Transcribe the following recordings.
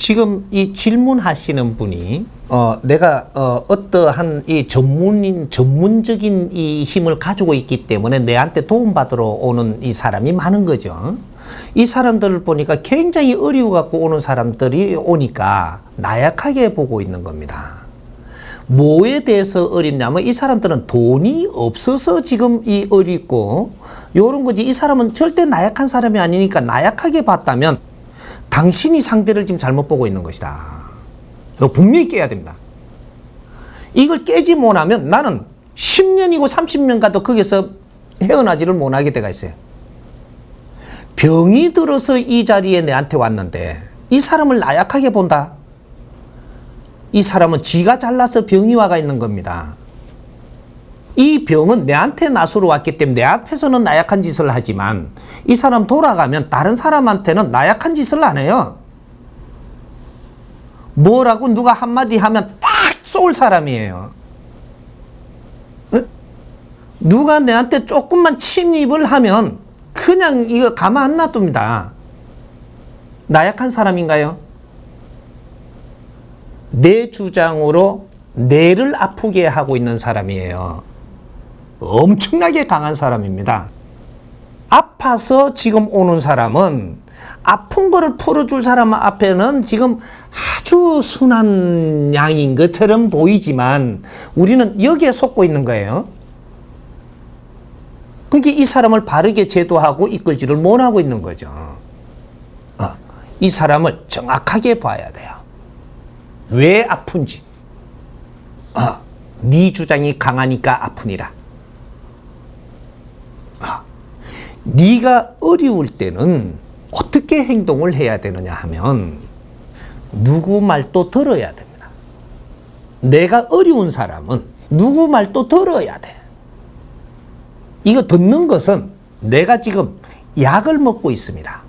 지금 이 질문하시는 분이 내가 어떠한 이 전문적인 이 힘을 가지고 있기 때문에 내한테 도움받으러 오는 이 사람이 많은 거죠. 이 사람들을 보니까 굉장히 어려워갖고 오는 사람들이 오니까 나약하게 보고 있는 겁니다. 뭐에 대해서 어렵냐면 이 사람들은 돈이 없어서 지금 이 어렵고 요런 거지. 이 사람은 절대 나약한 사람이 아니니까 나약하게 봤다면 당신이 상대를 지금 잘못 보고 있는 것이다. 이거 분명히 깨야 됩니다. 이걸 깨지 못하면 나는 10년이고 30년 가도 거기서 헤어나지를 못하게 돼가 있어요. 병이 들어서 이 자리에 내한테 왔는데 이 사람을 나약하게 본다. 이 사람은 지가 잘나서 병이 와가 있는 겁니다. 이 병은 내한테 나서러 왔기 때문에 내 앞에서는 나약한 짓을 하지만 이 사람 돌아가면 다른 사람한테는 나약한 짓을 안 해요. 뭐라고 누가 한마디 하면 딱 쏠 사람이에요. 누가 내한테 조금만 침입을 하면 그냥 이거 가만 안 놔둡니다. 나약한 사람인가요? 내 주장으로 뇌를 아프게 하고 있는 사람이에요. 엄청나게 강한 사람입니다. 아파서 지금 오는 사람은 아픈 거를 풀어줄 사람 앞에는 지금 아주 순한 양인 것처럼 보이지만 우리는 여기에 속고 있는 거예요. 그러니까 이 사람을 바르게 제도하고 이끌지를 못하고 있는 거죠. 이 사람을 정확하게 봐야 돼요. 왜 아픈지. 네 주장이 강하니까 아프니라. 네가 어려울 때는 어떻게 행동을 해야 되느냐 하면 누구 말도 들어야 됩니다. 내가 어려운 사람은 누구 말도 들어야 돼. 이거 듣는 것은 내가 지금 약을 먹고 있습니다.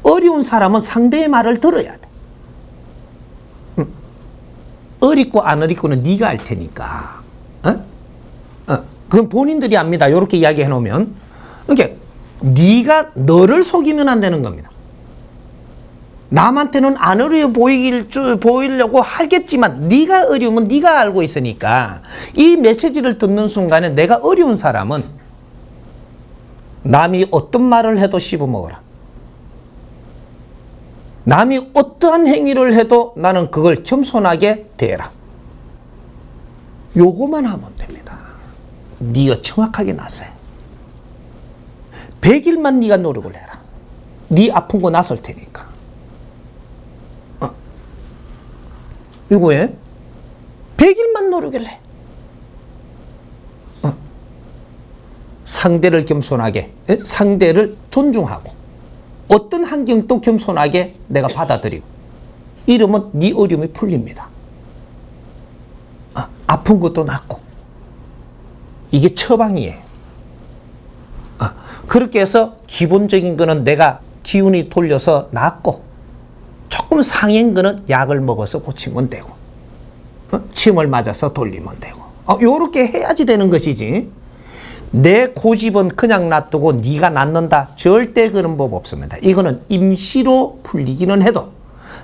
어려운 사람은 상대의 말을 들어야 돼. 어렵고 안 어렵고는 네가 알 테니까. 그건 본인들이 압니다. 이렇게 이야기해 놓으면. 그러니까 네가 너를 속이면 안 되는 겁니다. 남한테는 안 어려워 보이려고 하겠지만 네가 어려우면 네가 알고 있으니까 이 메시지를 듣는 순간에 내가 어려운 사람은 남이 어떤 말을 해도 씹어먹어라. 남이 어떠한 행위를 해도 나는 그걸 겸손하게 대해라. 요거만 하면 됩니다. 네가 정확하게 나서요. 100일만 네가 노력을 해라. 네 아픈 거 나설 테니까. 이거에 100일만 노력을 해. 상대를 겸손하게, 상대를 존중하고 어떤 환경도 겸손하게 내가 받아들이고 이러면 네 어려움이 풀립니다. 아픈 것도 낫고 이게 처방이에요. 그렇게 해서 기본적인 거는 내가 기운이 돌려서 낫고 조금 상한 거는 약을 먹어서 고치면 되고 침을 맞아서 돌리면 되고 요렇게 해야지 되는 것이지 내 고집은 그냥 놔두고 네가 낫는다 절대 그런 법 없습니다. 이거는 임시로 풀리기는 해도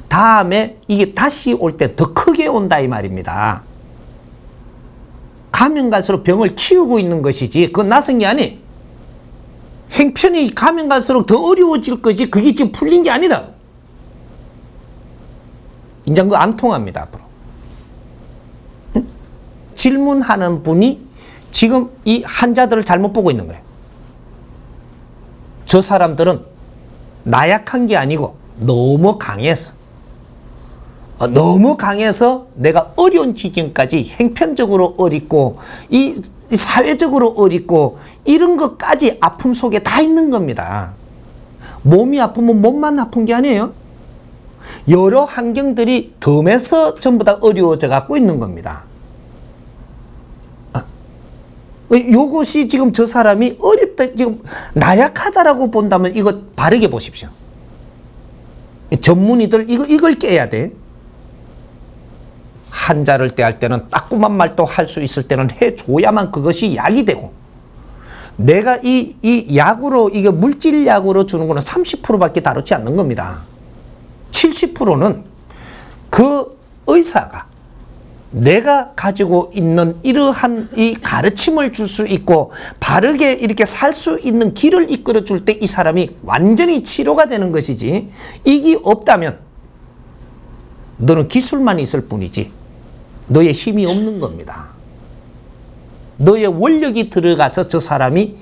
다음에 이게 다시 올 때 더 크게 온다 이 말입니다. 가면 갈수록 병을 키우고 있는 것이지 그건 낯선 게 아니. 행편이 가면 갈수록 더 어려워질 거지 그게 지금 풀린 게 아니다. 이제 그거 안 통합니다 앞으로. 질문하는 분이 지금 이 환자들을 잘못 보고 있는 거예요. 저 사람들은 나약한 게 아니고 너무 강해서 내가 어려운 지경까지 행편적으로 어렵고 이 사회적으로 어렵고 이런 것까지 아픔 속에 다 있는 겁니다. 몸이 아프면 몸만 아픈 게 아니에요. 여러 환경들이 덤에서 전부 다 어려워져 갖고 있는 겁니다. 요것이 지금 저 사람이 어렵다, 지금 나약하다라고 본다면 이거 바르게 보십시오. 전문의들 이걸 깨야 돼. 환자를 대할 때는 따끔한 말도 할 수 있을 때는 해줘야만 그것이 약이 되고 내가 이 약으로 이게 물질약으로 주는 거는 30%밖에 다루지 않는 겁니다. 70%는 그 의사가 내가 가지고 있는 이러한 이 가르침을 줄 수 있고 바르게 이렇게 살 수 있는 길을 이끌어 줄 때 이 사람이 완전히 치료가 되는 것이지, 이게 없다면 너는 기술만 있을 뿐이지 너의 힘이 없는 겁니다. 너의 원력이 들어가서 저 사람이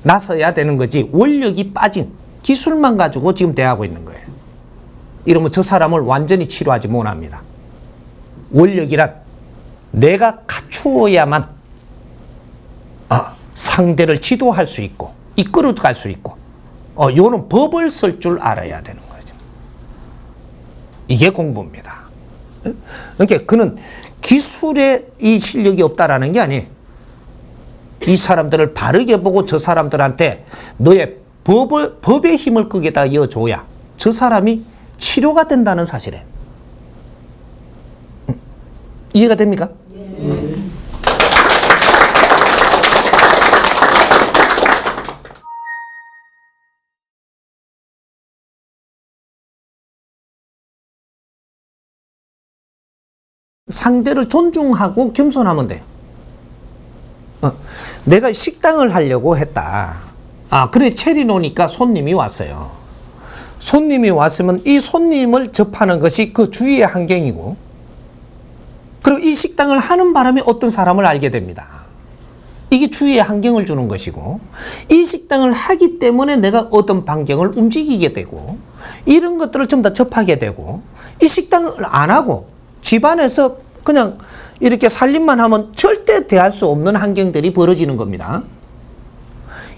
나서야 되는 거지, 원력이 빠진 기술만 가지고 지금 대하고 있는 거예요. 이러면 저 사람을 완전히 치료하지 못합니다. 원력이란 내가 갖추어야만 상대를 지도할 수 있고 이끌어 갈 수 있고 요는 법을 쓸 줄 알아야 되는 거죠. 이게 공부입니다. 그러니까 그는 기술에 이 실력이 없다라는 게 아니에요. 이 사람들을 바르게 보고 저 사람들한테 너의 법의 힘을 거기에다 이어줘야 저 사람이 치료가 된다는 사실에. 이해가 됩니까? 네. 상대를 존중하고 겸손하면 돼요. 내가 식당을 하려고 했다. 그래 체리 놓으니까 손님이 왔어요. 손님이 왔으면 이 손님을 접하는 것이 그 주위의 환경이고, 그리고 이 식당을 하는 바람에 어떤 사람을 알게 됩니다. 이게 주위의 환경을 주는 것이고, 이 식당을 하기 때문에 내가 어떤 반경을 움직이게 되고, 이런 것들을 전부 다 접하게 되고, 이 식당을 안 하고 집안에서 그냥 이렇게 살림만 하면 절대 대할 수 없는 환경들이 벌어지는 겁니다.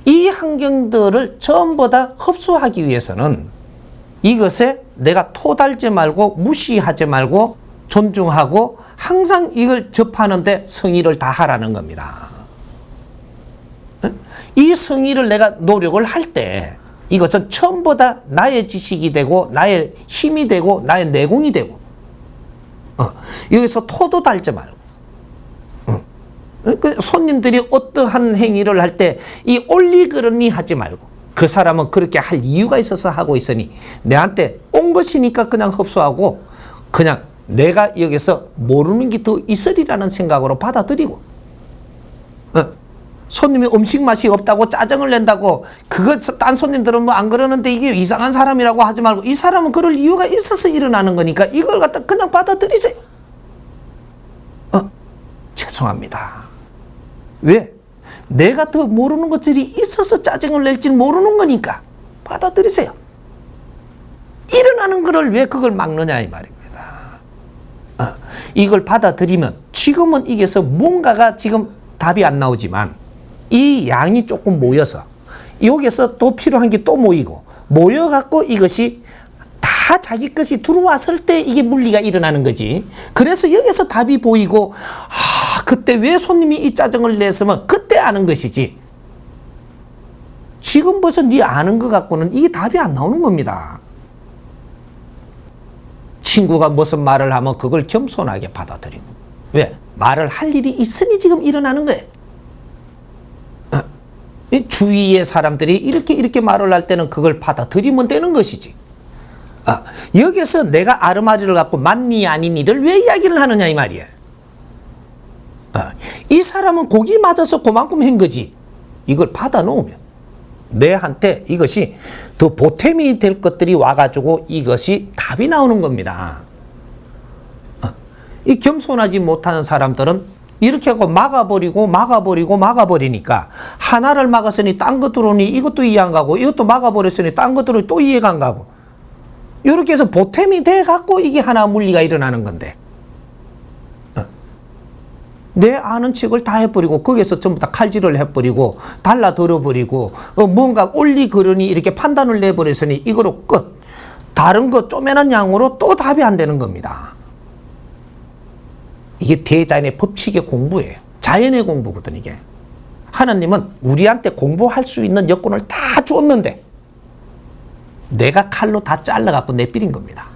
이 환경들을 전부 다 흡수하기 위해서는 이것에 내가 토달지 말고 무시하지 말고 존중하고 항상 이걸 접하는데 성의를 다하라는 겁니다. 이 성의를 내가 노력을 할 때 이것은 전부 다 나의 지식이 되고 나의 힘이 되고 나의 내공이 되고, 여기서 토도 달지 말고, 손님들이 어떠한 행위를 할 때 이 올리그러니 하지 말고, 그 사람은 그렇게 할 이유가 있어서 하고 있으니 내한테 온 것이니까 그냥 흡수하고 그냥 내가 여기서 모르는 게 더 있으리라는 생각으로 받아들이고, 손님이 음식 맛이 없다고 짜증을 낸다고 그거 딴 손님들은 뭐 안 그러는데 이게 이상한 사람이라고 하지 말고, 이 사람은 그럴 이유가 있어서 일어나는 거니까 이걸 갖다 그냥 받아들이세요. 죄송합니다. 왜? 내가 더 모르는 것들이 있어서 짜증을 낼지 모르는 거니까 받아들이세요. 일어나는 거를 왜 그걸 막느냐 이 말입니다. 이걸 받아들이면 지금은 이게서 뭔가가 지금 답이 안 나오지만 이 양이 조금 모여서 여기서 또 필요한 게 또 모이고 모여갖고 이것이 다 자기 것이 들어왔을 때 이게 물리가 일어나는 거지. 그래서 여기서 답이 보이고 그때 왜 손님이 이 짜증을 냈으면 그때 아는 것이지, 지금 벌써 네 아는 것 갖고는 이게 답이 안 나오는 겁니다. 친구가 무슨 말을 하면 그걸 겸손하게 받아들이고, 왜? 말을 할 일이 있으니 지금 일어나는 거예요. 주위의 사람들이 이렇게 말을 할 때는 그걸 받아들이면 되는 것이지. 여기서 내가 아르마리를 갖고 맞니 아니니를 왜 이야기를 하느냐 이 말이에요. 이 사람은 고기 맞아서 그만큼 한 거지. 이걸 받아 놓으면 내한테 이것이 더 보탬이 될 것들이 와가지고 이것이 답이 나오는 겁니다. 이 겸손하지 못하는 사람들은 이렇게 하고 막아버리니까 하나를 막았으니 딴 것 들어오니 이것도 이해 안 가고, 이것도 막아버렸으니 딴 것 들어오니 또 이해가 안 가고, 이렇게 해서 보탬이 돼갖고 이게 하나 물리가 일어나는 건데, 내 아는 척을 다 해버리고 거기에서 전부 다 칼질을 해버리고 달라들어버리고 뭔가 올리그러니 이렇게 판단을 내버렸으니 이거로 끝. 다른 거 쪼매난 양으로 또 답이 안 되는 겁니다. 이게 대자연의 법칙의 공부예요. 자연의 공부거든 이게. 하나님은 우리한테 공부할 수 있는 여건을 다 줬는데 내가 칼로 다 잘라갖고 내버린 겁니다.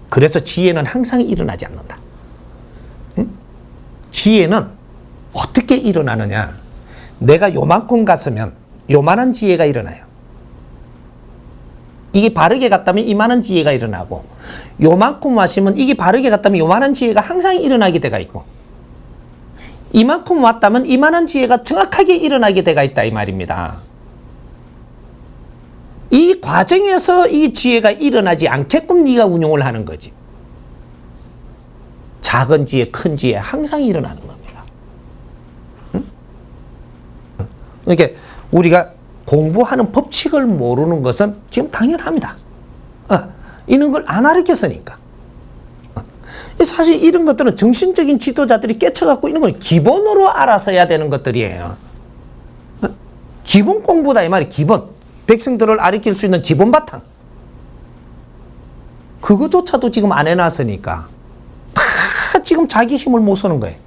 그래서 지혜는 항상 일어나지 않는다. 응? 지혜는 어떻게 일어나느냐? 내가 요만큼 갔으면 요만한 지혜가 일어나요. 이게 바르게 갔다면 이만한 지혜가 일어나고, 요만큼 왔으면 이게 바르게 갔다면 요만한 지혜가 항상 일어나게 돼가 있고, 이만큼 왔다면 이만한 지혜가 정확하게 일어나게 돼가 있다 이 말입니다. 이 과정에서 이 지혜가 일어나지 않게끔 네가 운용을 하는 거지. 작은 지혜, 큰 지혜 항상 일어나는 겁니다. 응? 그러니까 우리가 공부하는 법칙을 모르는 것은 지금 당연합니다. 이런 걸 안 가르쳤으니까. 사실 이런 것들은 정신적인 지도자들이 깨쳐갖고 이런 걸 기본으로 알아서 해야 되는 것들이에요. 기본 공부다 이 말이 기본. 백성들을 가르칠 수 있는 기본 바탕. 그거조차도 지금 안 해놨으니까 다 지금 자기 힘을 못 쓰는 거예요.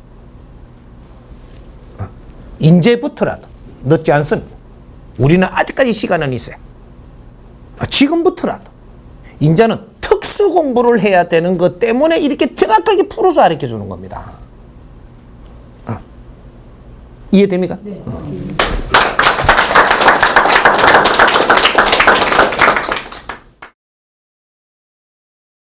이제부터라도 늦지 않습니다. 우리는 아직까지 시간은 있어요. 지금부터라도 이제는 특수 공부를 해야 되는 것 때문에 이렇게 정확하게 풀어서 가르쳐 주는 겁니다. 이해됩니까? 네.